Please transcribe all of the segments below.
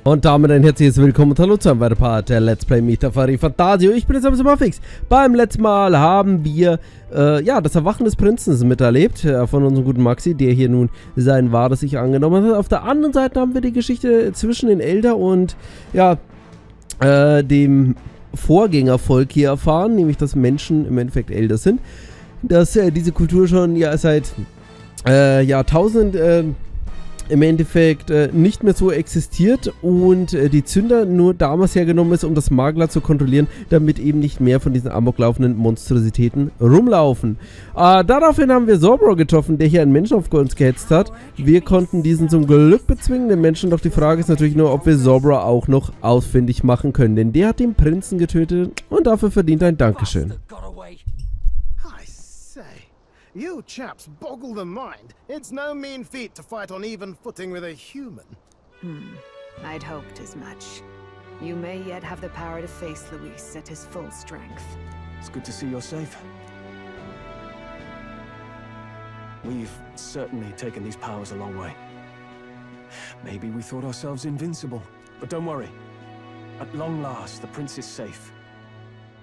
Und damit ein herzliches Willkommen und Hallo zu einem weiteren Part der Let's Play Meter von ReFantazio. Ich bin jetzt am Fix. Beim letzten Mal haben wir das Erwachen des Prinzen miterlebt von unserem guten Maxi, der hier nun sein wahres Ich angenommen hat. Auf der anderen Seite haben wir die Geschichte zwischen den Elder und dem Vorgängervolk hier erfahren, nämlich dass Menschen im Endeffekt Elder sind. Dass diese Kultur schon seit Jahrtausenden im Endeffekt nicht mehr so existiert und die Zünder nur damals hergenommen ist, um das Magler zu kontrollieren, damit eben nicht mehr von diesen amoklaufenden Monstrositäten rumlaufen. Daraufhin haben wir Zorbro getroffen, der hier einen Menschen auf uns gehetzt hat. Wir konnten diesen zum Glück bezwingen, den Menschen, doch die Frage ist natürlich nur, ob wir Zorbro auch noch ausfindig machen können, denn der hat den Prinzen getötet und dafür verdient ein Dankeschön. You chaps boggle the mind. It's no mean feat to fight on even footing with a human. I'd hoped as much. You may yet have the power to face Luis at his full strength. It's good to see you're safe. We've certainly taken these powers a long way. Maybe we thought ourselves invincible, but don't worry. At long last, the prince is safe.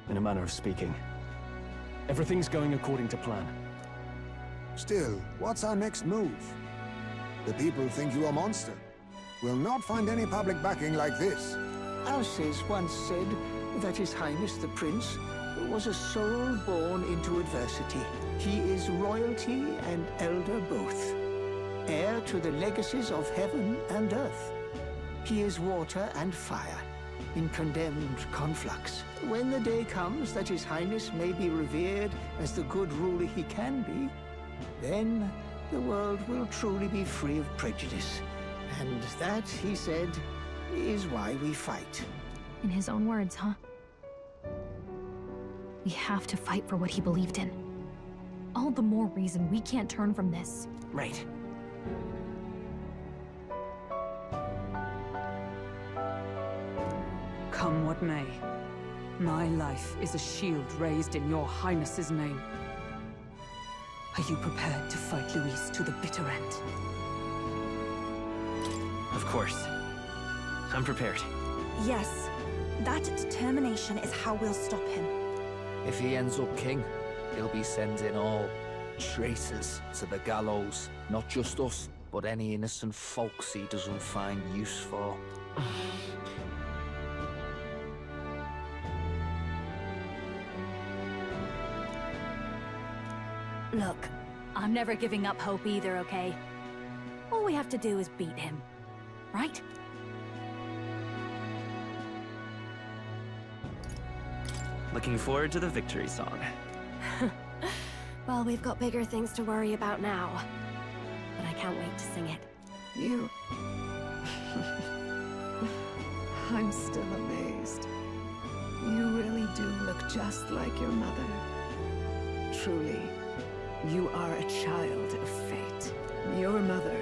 In a manner of speaking. Everything's going according to plan. Still, what's our next move? The people think you a monster. We'll not find any public backing like this. Alces once said that His Highness the Prince was a soul born into adversity. He is royalty and elder both, heir to the legacies of heaven and earth. He is water and fire, in condemned conflux. When the day comes that His Highness may be revered as the good ruler he can be, then the world will truly be free of prejudice. And that, he said, is why we fight. In his own words, huh? We have to fight for what he believed in. All the more reason we can't turn from this. Right. Come what may, my life is a shield raised in your highness's name. Are you prepared to fight Luis to the bitter end? Of course. I'm prepared. Yes. That determination is how we'll stop him. If he ends up king, he'll be sending all traitors to the gallows. Not just us, but any innocent folks he doesn't find use for. Look, I'm never giving up hope either, okay? All we have to do is beat him, right? Looking forward to the victory song. Well, we've got bigger things to worry about now. But I can't wait to sing it. You... I'm still amazed. You really do look just like your mother. Truly. You are a child of fate. Your mother,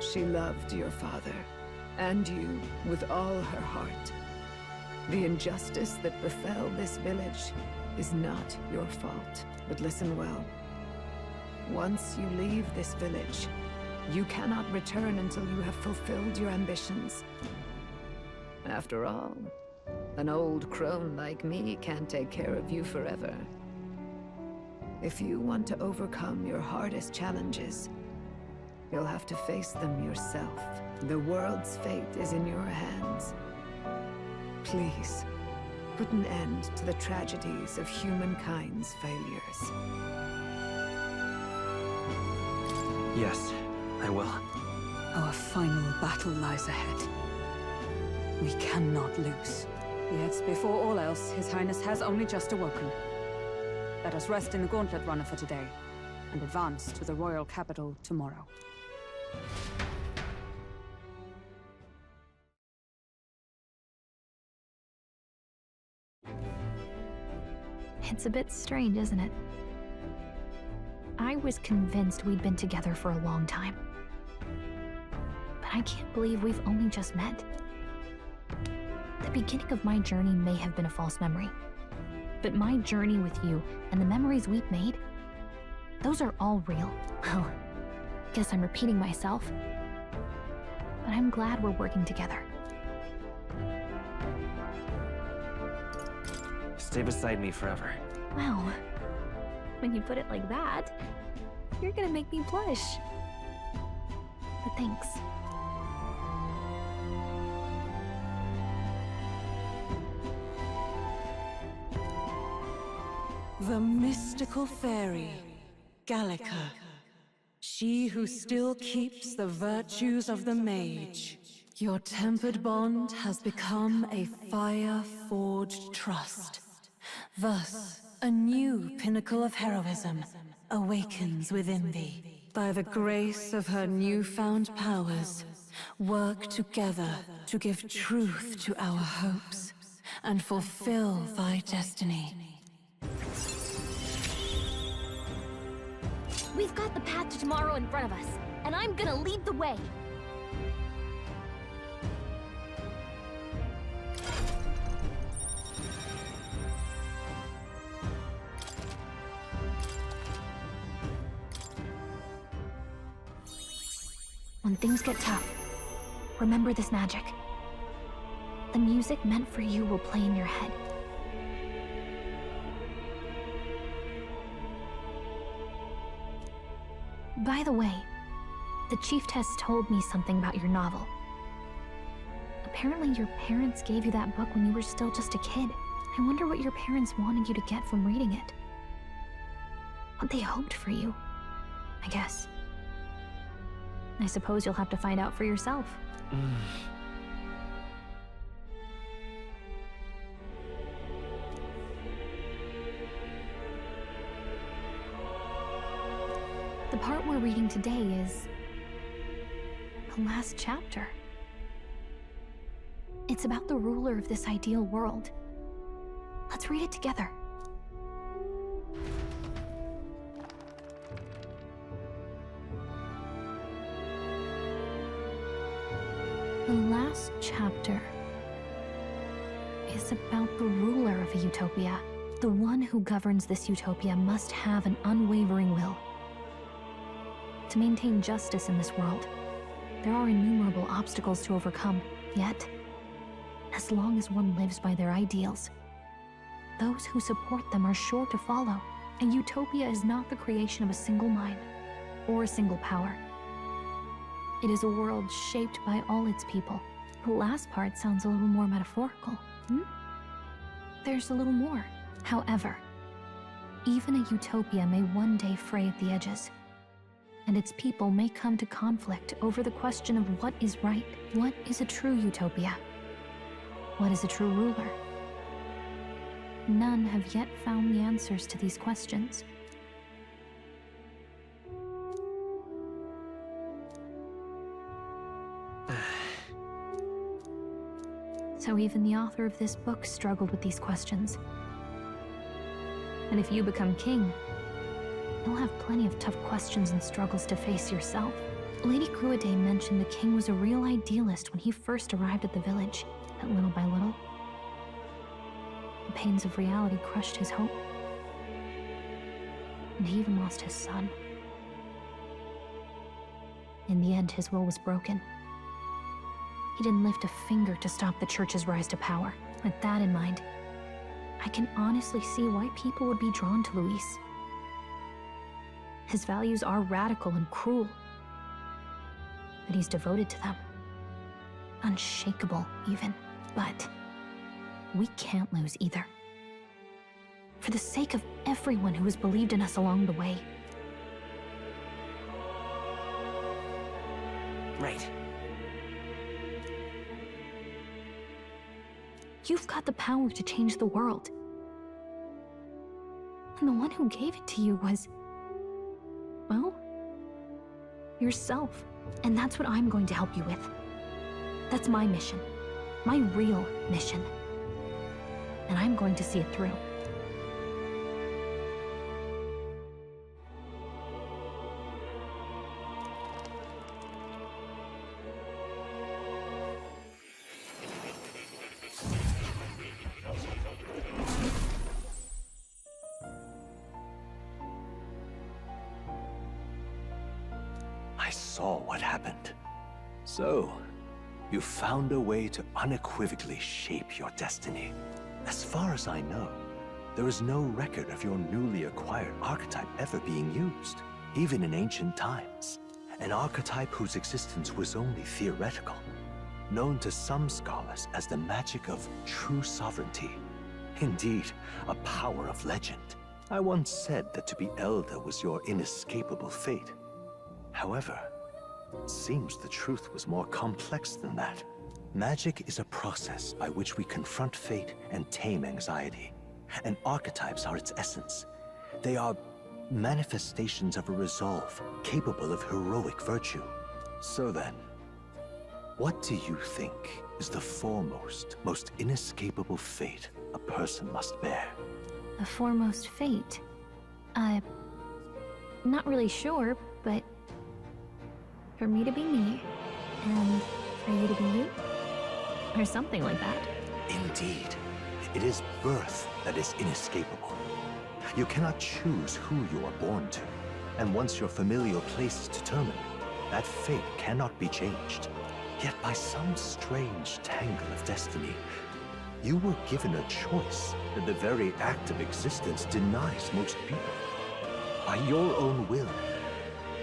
she loved your father, and you with all her heart. The injustice that befell this village is not your fault. But listen well. Once you leave this village, you cannot return until you have fulfilled your ambitions. After all, an old crone like me can't take care of you forever. If you want to overcome your hardest challenges, you'll have to face them yourself. The world's fate is in your hands. Please, put an end to the tragedies of humankind's failures. Yes, I will. Our final battle lies ahead. We cannot lose. Yet, before all else, His Highness has only just awoken. Let us rest in the gauntlet runner for today, and advance to the royal capital tomorrow. It's a bit strange, isn't it? I was convinced we'd been together for a long time. But I can't believe we've only just met. The beginning of my journey may have been a false memory. But my journey with you and the memories we've made, those are all real. Well, guess I'm repeating myself. But I'm glad we're working together. stay beside me forever. Wow. When you put it like that, you're gonna make me blush. But thanks. The mystical fairy, Gallica. She who still keeps the virtues of the mage. Your tempered bond has become a fire-forged trust. Thus, a new pinnacle of heroism awakens within thee. By the grace of her newfound powers, work together to give truth to our hopes and fulfill thy destiny. We've got the path to tomorrow in front of us, and I'm gonna lead the way. When things get tough, remember this magic. The music meant for you will play in your head. By the way, the chiefess told me something about your novel. Apparently your parents gave you that book when you were still just a kid. I wonder what your parents wanted you to get from reading it. What they hoped for you, I guess. I suppose you'll have to find out for yourself. The part we're reading today is the last chapter. It's about the ruler of this ideal world. Let's read it together. The last chapter is about the ruler of a utopia. The one who governs this utopia must have an unwavering will. To maintain justice in this world, there are innumerable obstacles to overcome. Yet, as long as one lives by their ideals, those who support them are sure to follow. A utopia is not the creation of a single mind or a single power. It is a world shaped by all its people. The last part sounds a little more metaphorical. There's a little more. However, even a utopia may one day fray at the edges, and its people may come to conflict over the question of what is right. What is a true utopia? What is a true ruler? None have yet found the answers to these questions. So even the author of this book struggled with these questions. And if you become king, you'll have plenty of tough questions and struggles to face yourself. Lady Cruiday mentioned the king was a real idealist when he first arrived at the village, and little by little, the pains of reality crushed his hope. And he even lost his son. In the end, his will was broken. He didn't lift a finger to stop the church's rise to power. With that in mind, I can honestly see why people would be drawn to Luis. His values are radical and cruel, but he's devoted to them. Unshakable, even. But we can't lose either. For the sake of everyone who has believed in us along the way. Right. You've got the power to change the world. And the one who gave it to you was, well, yourself. And that's what I'm going to help you with. That's my mission. My real mission. And I'm going to see it through. I saw what happened. So, you found a way to unequivocally shape your destiny. As far as I know, There is no record of your newly acquired archetype ever being used, even in ancient times. An archetype whose existence was only theoretical, known to some scholars as the magic of true sovereignty. Indeed, a power of legend. I once said that to be elder was your inescapable fate. However, it seems the truth was more complex than that. Magic is a process by which we confront fate and tame anxiety. And archetypes are its essence. They are manifestations of a resolve capable of heroic virtue. So then, what do you think is the foremost, most inescapable fate a person must bear? The foremost fate? Not really sure, but for me to be me, and for you to be you? Or something like that. Indeed. It is birth that is inescapable. You cannot choose who you are born to, and once your familial place is determined, that fate cannot be changed. Yet by some strange tangle of destiny, you were given a choice that the very act of existence denies most people. By your own will,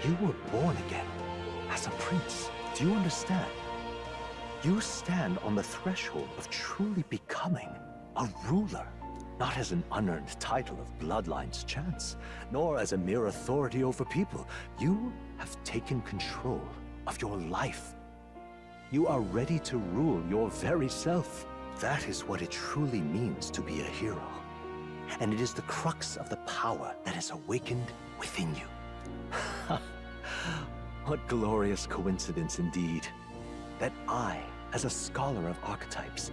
you were born again as a prince. Do you understand? You stand on the threshold of truly becoming a ruler, not as an unearned title of bloodline's chance, nor as a mere authority over people. You have taken control of your life. You are ready to rule your very self. That is what it truly means to be a hero. And it is the crux of the power that is awakened within you. What glorious coincidence indeed, that I, as a scholar of archetypes,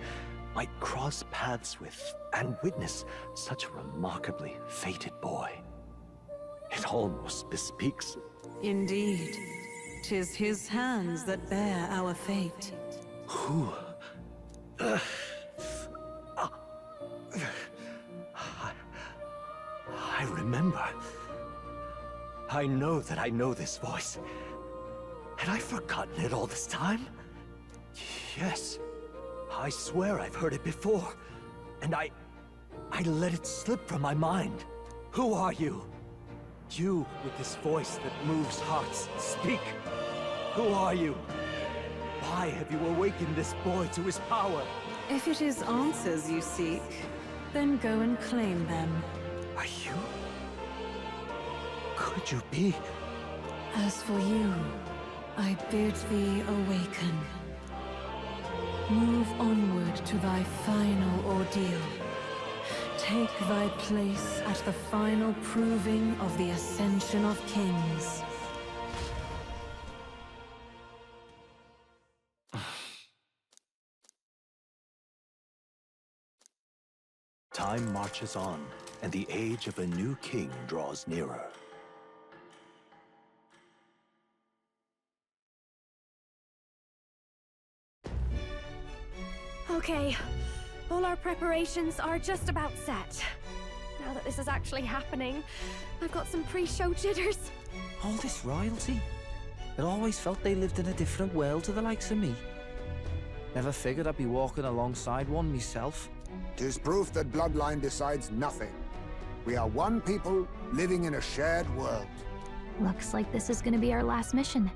might cross paths with and witness such a remarkably fated boy. It almost bespeaks... Indeed. 'Tis his hands that bear our fate. Who? I remember. I know that I know this voice. Had I forgotten it all this time? Yes. I swear I've heard it before. And I let it slip from my mind. Who are you? You with this voice that moves hearts. Speak. Who are you? Why have you awakened this boy to his power? If it is answers you seek, then go and claim them. Are you? Could you be? As for you, I bid thee awaken. Move onward to thy final ordeal. Take thy place at the final proving of the ascension of kings. Time marches on, and the age of a new king draws nearer. Okay, all our preparations are just about set. Now that this is actually happening, I've got some pre-show jitters. All this royalty? I always felt they lived in a different world to the likes of me. Never figured I'd be walking alongside one myself. 'Tis proof that bloodline decides nothing. We are one people living in a shared world. Looks like this is gonna be our last mission.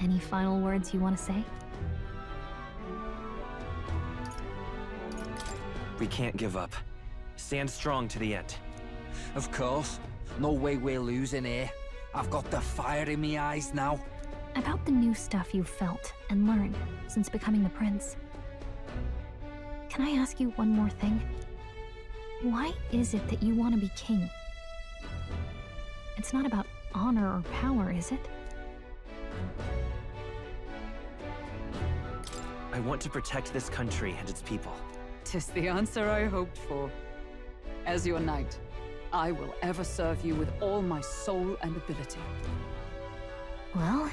Any final words you want to say? We can't give up. Stand strong to the end. Of course. No way we're losing here. I've got the fire in my eyes now. About the new stuff you've felt and learned since becoming the prince. Can I ask you one more thing? Why is it that you want to be king? It's not about honor or power, is it? I want to protect this country and its people. 'Tis the answer I hoped for. As your knight, I will ever serve you with all my soul and ability. Well,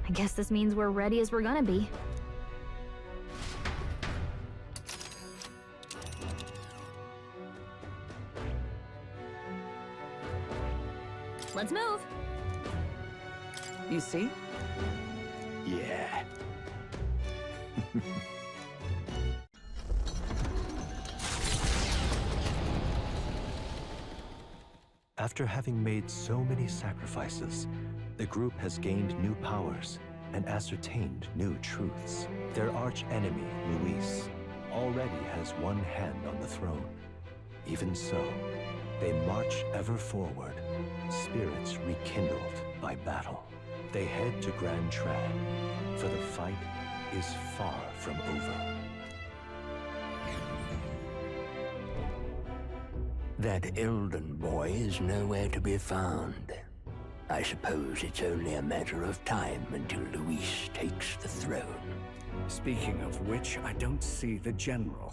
I guess this means we're ready as we're gonna be. Let's move! You see? Yeah. After having made so many sacrifices, the group has gained new powers and ascertained new truths. Their arch-enemy, Luis, already has one hand on the throne. Even so, they march ever forward, spirits rekindled by battle. They head to Grand Trad, for the fight is far from over. That Elden boy is nowhere to be found. I suppose it's only a matter of time until Luis takes the throne. Speaking of which, I don't see the general.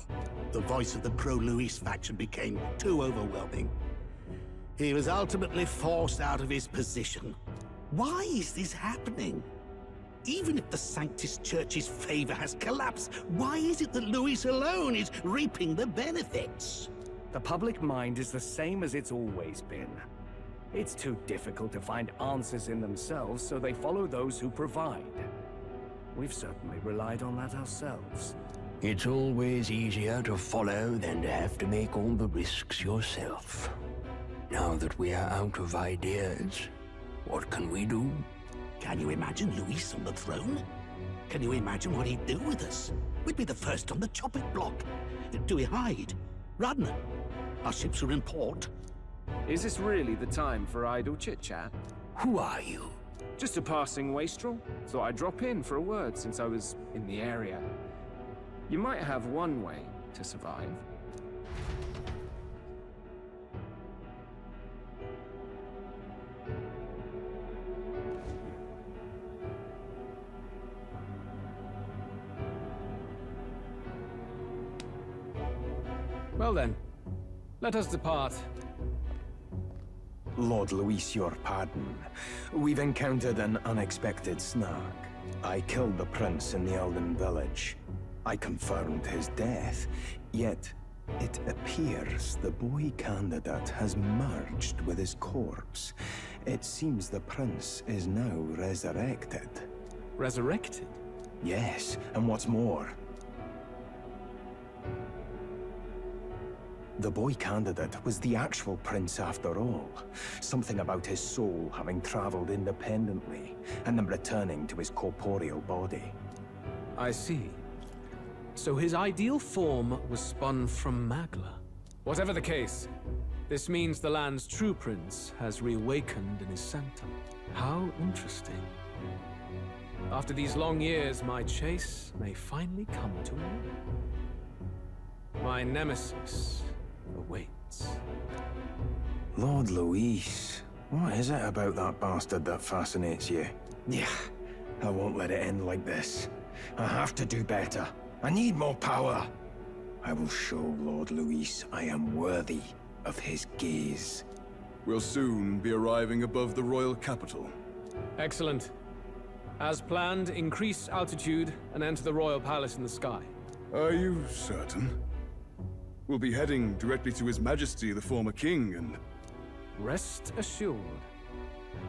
The voice of the pro-Luis faction became too overwhelming. He was ultimately forced out of his position. Why is this happening? Even if the Sanctus Church's favor has collapsed, why is it that Luis alone is reaping the benefits? The public mind is the same as it's always been. It's too difficult to find answers in themselves, so they follow those who provide. We've certainly relied on that ourselves. It's always easier to follow than to have to make all the risks yourself. Now that we are out of ideas, what can we do? Can you imagine Luis on the throne? Can you imagine what he'd do with us? We'd be the first on the chopping block. Do we hide? Run? Our ships are in port. Is this really the time for idle chit-chat? Who are you? Just a passing wastrel. Thought I'd drop in for a word since I was in the area. You might have one way to survive. Well then, let us depart. Lord Luis, your pardon. We've encountered an unexpected snag. I killed the prince in the Elden village. I confirmed his death, yet it appears the boy candidate has merged with his corpse. It seems the prince is now resurrected. Resurrected? Yes, and what's more, the boy candidate was the actual prince after all. Something about his soul having traveled independently, and then returning to his corporeal body. I see. So his ideal form was spun from Magla. Whatever the case, this means the land's true prince has reawakened in his sanctum. How interesting. After these long years, my chase may finally come to an end. My nemesis awaits. Lord Luis, what is it about that bastard that fascinates you? Yeah, I won't let it end like this. I have to do better. I need more power. I will show Lord Luis I am worthy of his gaze. We'll soon be arriving above the royal capital. Excellent. As planned, increase altitude and enter the royal palace in the sky. Are you certain? We'll be heading directly to His Majesty, the former king, and... Rest assured,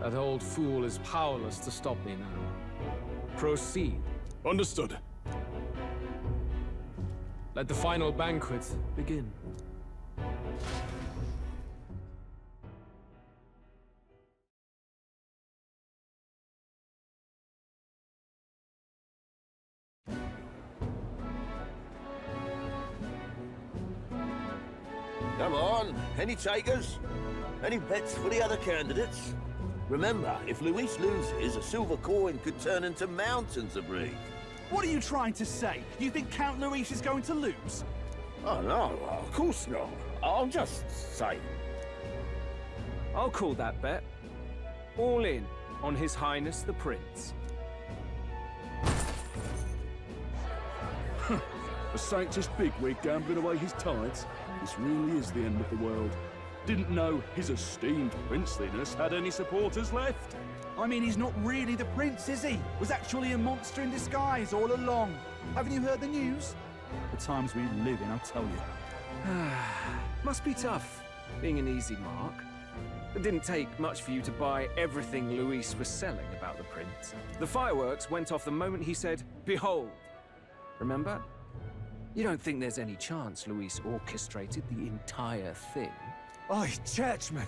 that old fool is powerless to stop me now. Proceed. Understood. Let the final banquet begin. Come on, any takers? Any bets for the other candidates? Remember, if Luis loses, a silver coin could turn into mountains of reef. What are you trying to say? You think Count Luis is going to lose? Oh no, of course not. I'm just saying. I'll call that bet. All in on His Highness the Prince. A Sanctus bigwig gambling away his tithes? This really is the end of the world. Didn't know his esteemed princeliness had any supporters left. I mean, he's not really the prince, is he? Was actually a monster in disguise all along. Haven't you heard the news? The times we live in, I'll tell you. Must be tough, being an easy mark. It didn't take much for you to buy everything Luis was selling about the prince. The fireworks went off the moment he said, "Behold." Remember? You don't think there's any chance Luis orchestrated the entire thing? Oi, churchman!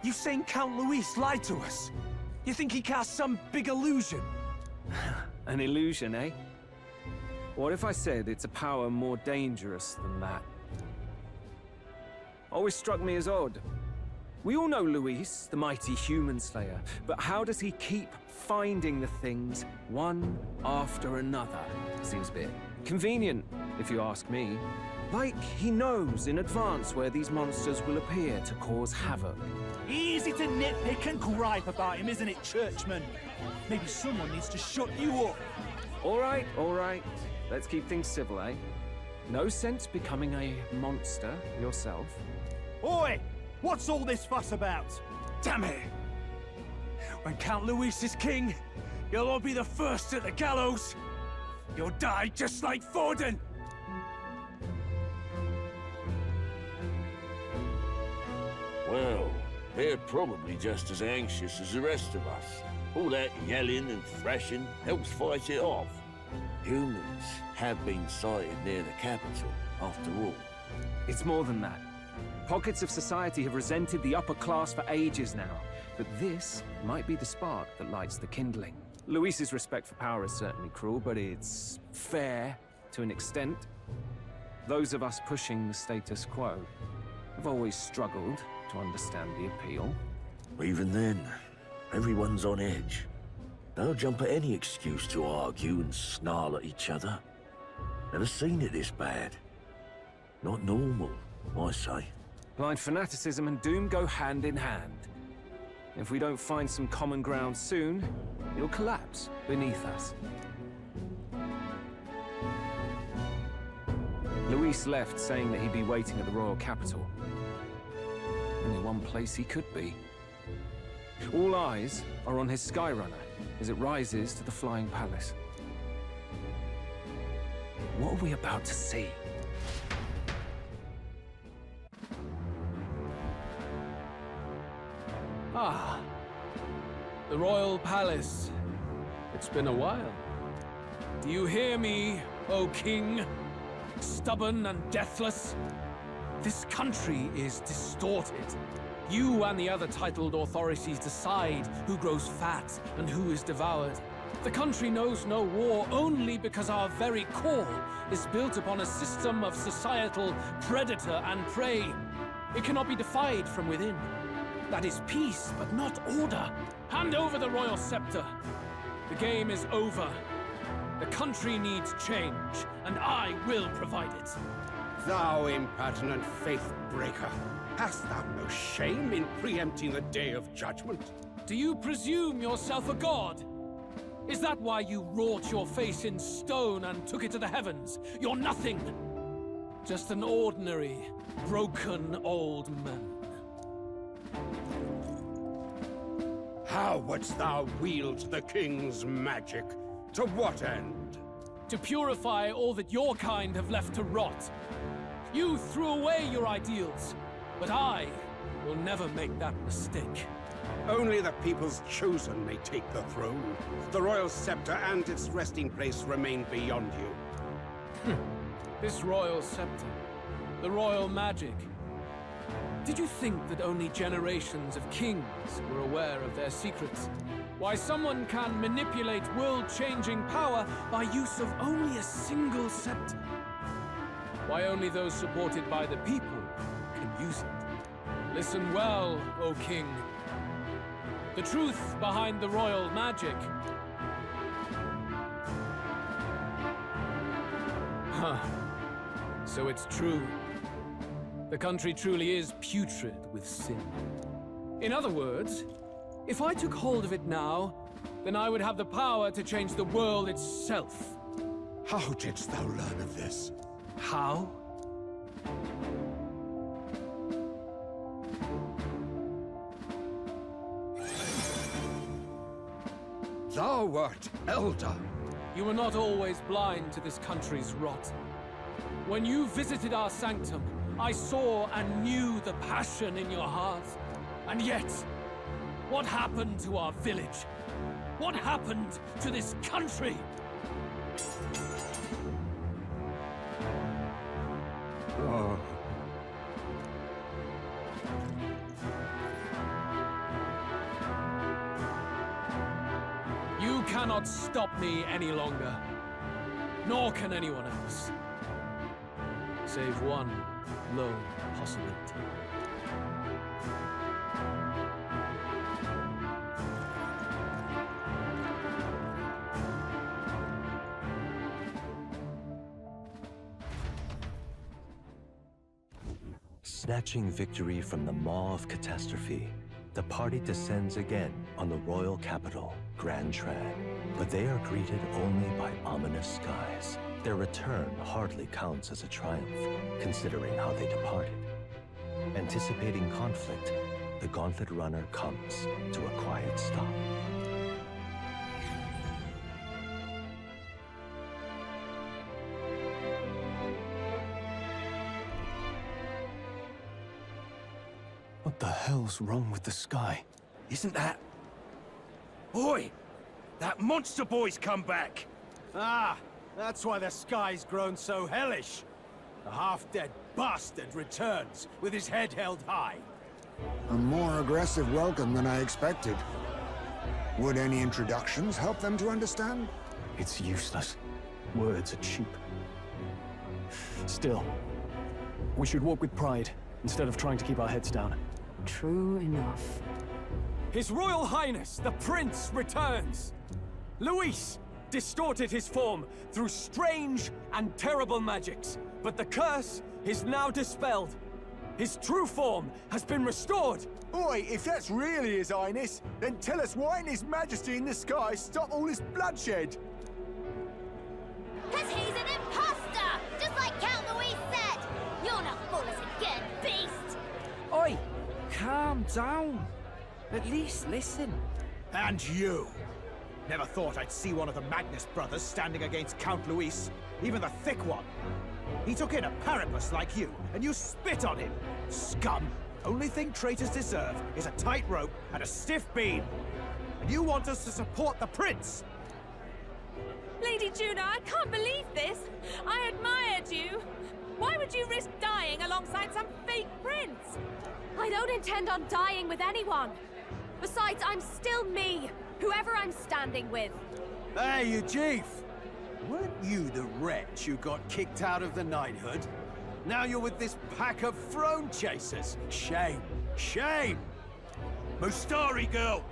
You've seen Count Luis lie to us? You think he cast some big illusion? An illusion, eh? What if I said it's a power more dangerous than that? Always struck me as odd. We all know Luis, the mighty human slayer, but how does he keep finding the things one after another? Seems a bit convenient, if you ask me. Like he knows in advance where these monsters will appear to cause havoc. Easy to nitpick and gripe about him, isn't it, Churchman? Maybe someone needs to shut you up. All right. Let's keep things civil, eh? No sense becoming a monster yourself. Oi! What's all this fuss about? Damn it! When Count Luis is king, you'll all be the first at the gallows. You'll die just like Forden. Well, they're probably just as anxious as the rest of us. All that yelling and thrashing helps fight it off. Humans have been sighted near the capital, after all. It's more than that. Pockets of society have resented the upper class for ages now, but this might be the spark that lights the kindling. Luis's respect for power is certainly cruel, but it's fair to an extent. Those of us pushing the status quo have always struggled to understand the appeal. Even then, everyone's on edge. They'll jump at any excuse to argue and snarl at each other. Never seen it this bad. Not normal, I say. Blind fanaticism and doom go hand in hand. If we don't find some common ground soon, it'll collapse beneath us. Luis left saying that he'd be waiting at the royal capital. Only one place he could be. All eyes are on his Skyrunner as it rises to the flying palace. What are we about to see? Ah, the royal palace. It's been a while. Do you hear me, O king? Stubborn and deathless? This country is distorted. You and the other titled authorities decide who grows fat and who is devoured. The country knows no war only because our very core is built upon a system of societal predator and prey. It cannot be defied from within. That is peace, but not order. Hand over the royal scepter. The game is over. The country needs change, and I will provide it. Thou impertinent faith-breaker, hast thou no shame in preempting the day of judgment? Do you presume yourself a god? Is that why you wrought your face in stone and took it to the heavens? You're nothing. Just an ordinary, broken old man. How wouldst thou wield the king's magic? To what end? To purify all that your kind have left to rot. You threw away your ideals, but I will never make that mistake. Only the people's chosen may take the throne. The royal scepter and its resting place remain beyond you. This royal scepter, the royal magic. Did you think that only generations of kings were aware of their secrets? Why someone can manipulate world-changing power by use of only a single scepter? Why only those supported by the people can use it? Listen well, O king. The truth behind the royal magic. So it's true. The country truly is putrid with sin. In other words, if I took hold of it now, then I would have the power to change the world itself. How didst thou learn of this? How? Thou wert elder. You were not always blind to this country's rot. When you visited our sanctum, I saw and knew the passion in your heart. And yet, what happened to our village? What happened to this country? cannot stop me any longer. Nor can anyone else. Save one lone possibility. Snatching victory from the maw of catastrophe, the party descends again on the royal capital, Grand Tran. But they are greeted only by ominous skies. Their return hardly counts as a triumph, considering how they departed. Anticipating conflict, the gauntlet runner comes to a quiet stop. What the hell's wrong with the sky? Isn't that... Oi! That monster boy's come back! Ah, that's why the sky's grown so hellish. The half-dead bastard returns with his head held high. A more aggressive welcome than I expected. Would any introductions help them to understand? It's useless. Words are cheap. Still, we should walk with pride instead of trying to keep our heads down. True enough. His Royal Highness, the Prince, returns! Luis distorted his form through strange and terrible magics, but the curse is now dispelled. His true form has been restored! Oi, if that's really His Highness, then tell us why in His Majesty in the sky stop all this bloodshed? 'Cause he's an imposter! Just like Count Luis said! You're not fool us again, beast! Oi! Calm down. At least listen. And you! Never thought I'd see one of the Magnus brothers standing against Count Luis, even the thick one. He took in a parapus like you, and you spit on him! Scum! Only thing traitors deserve is a tight rope and a stiff beam. And you want us to support the prince? Lady Juna, I can't believe this! I admired you! Why would you risk dying alongside some fake prince? I don't intend on dying with anyone. Besides, I'm still me, whoever I'm standing with. Hey, you chief! Weren't you the wretch who got kicked out of the knighthood? Now you're with this pack of throne chasers. Shame! Shame! Mustari girl!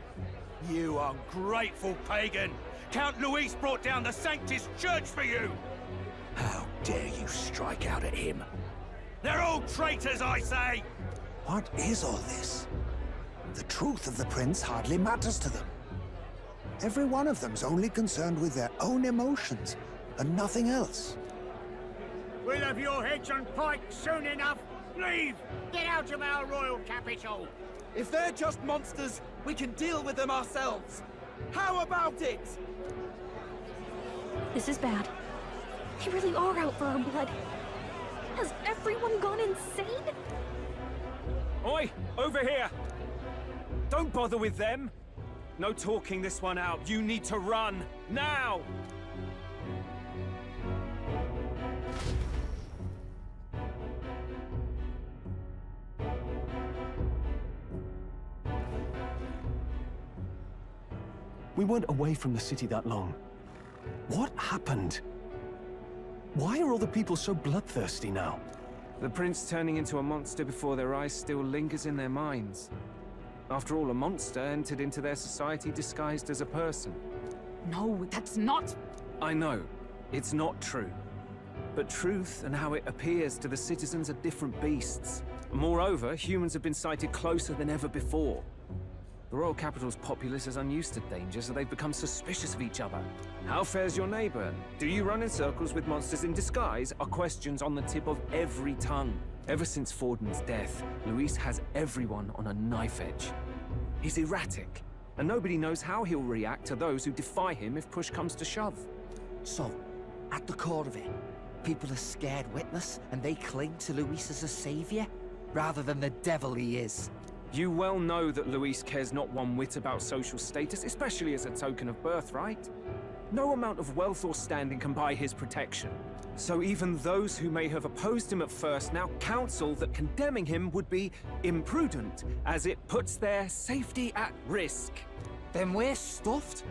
You ungrateful pagan! Count Luis brought down the Sanctus Church for you! How dare you strike out at him? They're all traitors, I say! What is all this? The truth of the prince hardly matters to them. Every one of them's only concerned with their own emotions, and nothing else. We'll have your heads on pike soon enough. Leave! Get out of our royal capital! If they're just monsters, we can deal with them ourselves. How about it? This is bad. They really are out for our blood. Has everyone gone insane? Oi! Over here! Don't bother with them! No talking this one out. You need to run! Now! We weren't away from the city that long. What happened? Why are all the people so bloodthirsty now? The prince turning into a monster before their eyes still lingers in their minds. After all, a monster entered into their society disguised as a person. No, that's not... I know, it's not true. But truth and how it appears to the citizens are different beasts. Moreover, humans have been sighted closer than ever before. The royal capital's populace is unused to danger, so they've become suspicious of each other. How fares your neighbor? Do you run in circles with monsters in disguise? Are questions on the tip of every tongue. Ever since Forden's death, Luis has everyone on a knife edge. He's erratic, and nobody knows how he'll react to those who defy him if push comes to shove. So, at the core of it, people are scared witless, and they cling to Luis as a savior, rather than the devil he is. You well know that Luis cares not one whit about social status, especially as a token of birthright. No amount of wealth or standing can buy his protection. So even those who may have opposed him at first now counsel that condemning him would be imprudent, as it puts their safety at risk. Then we're stuffed.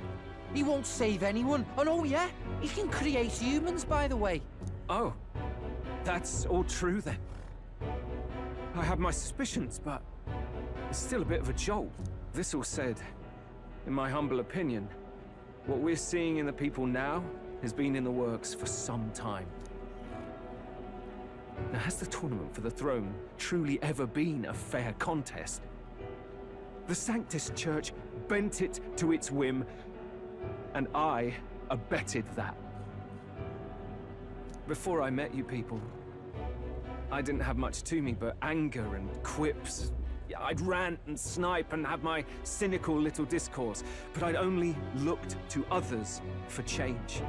He won't save anyone. And oh yeah, he can create humans, by the way. Oh, that's all true then. I have my suspicions, but it's still a bit of a jolt. This all said, in my humble opinion, what we're seeing in the people now has been in the works for some time. Now, has the tournament for the throne truly ever been a fair contest? The Sanctus Church bent it to its whim, and I abetted that. Before I met you people, I didn't have much to me but anger and quips. I'd rant and snipe and have my cynical little discourse, but I'd only looked to others for change.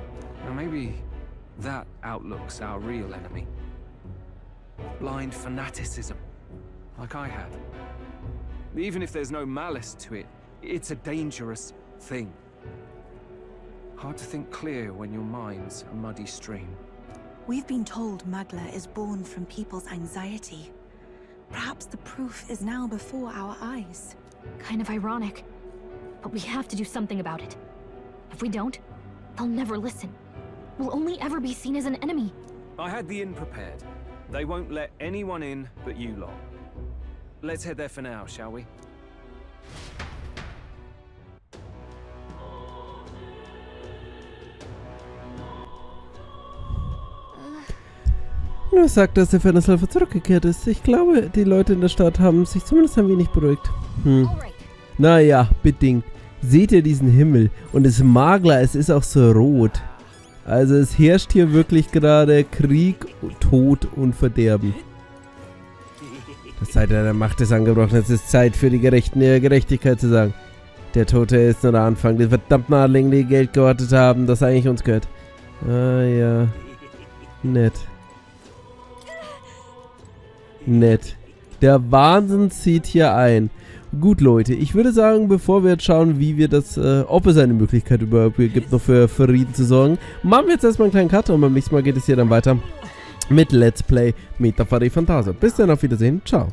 Now maybe that outlook's our real enemy. Blind fanaticism, like I had. Even if there's no malice to it, it's a dangerous thing. Hard to think clear when your mind's a muddy stream. We've been told Magla is born from people's anxiety. Perhaps the proof is now before our eyes. Kind of ironic, but we have to do something about it. If we don't, they'll never listen. We'll only ever be seen as an enemy. I had the inn prepared. They won't let anyone in but you lot. Let's head there for now, shall we? Nur sagt, dass der Fernseher zurückgekehrt ist. Ich glaube, die Leute in der Stadt haben sich zumindest ein wenig beruhigt. Naja, bedingt. Seht ihr diesen Himmel? Und es Magla, es ist auch so rot. Also es herrscht hier wirklich gerade Krieg, Tod und Verderben. Das Zeit der Macht ist angebrochen. Es ist Zeit für die Gerechtigkeit zu sagen. Der Tote ist nur der Anfang. Die verdammten Adligen, die Geld gehortet haben, das eigentlich uns gehört. Ah ja. Nett. Nett. Der Wahnsinn zieht hier ein. Gut, Leute, ich würde sagen, bevor wir jetzt schauen, wie wir das, ob es eine Möglichkeit überhaupt gibt, noch für Frieden zu sorgen, machen wir jetzt erstmal einen kleinen Cut und beim nächsten Mal geht es hier dann weiter mit Let's Play mit der ReFantazio. Bis dann, auf Wiedersehen, ciao.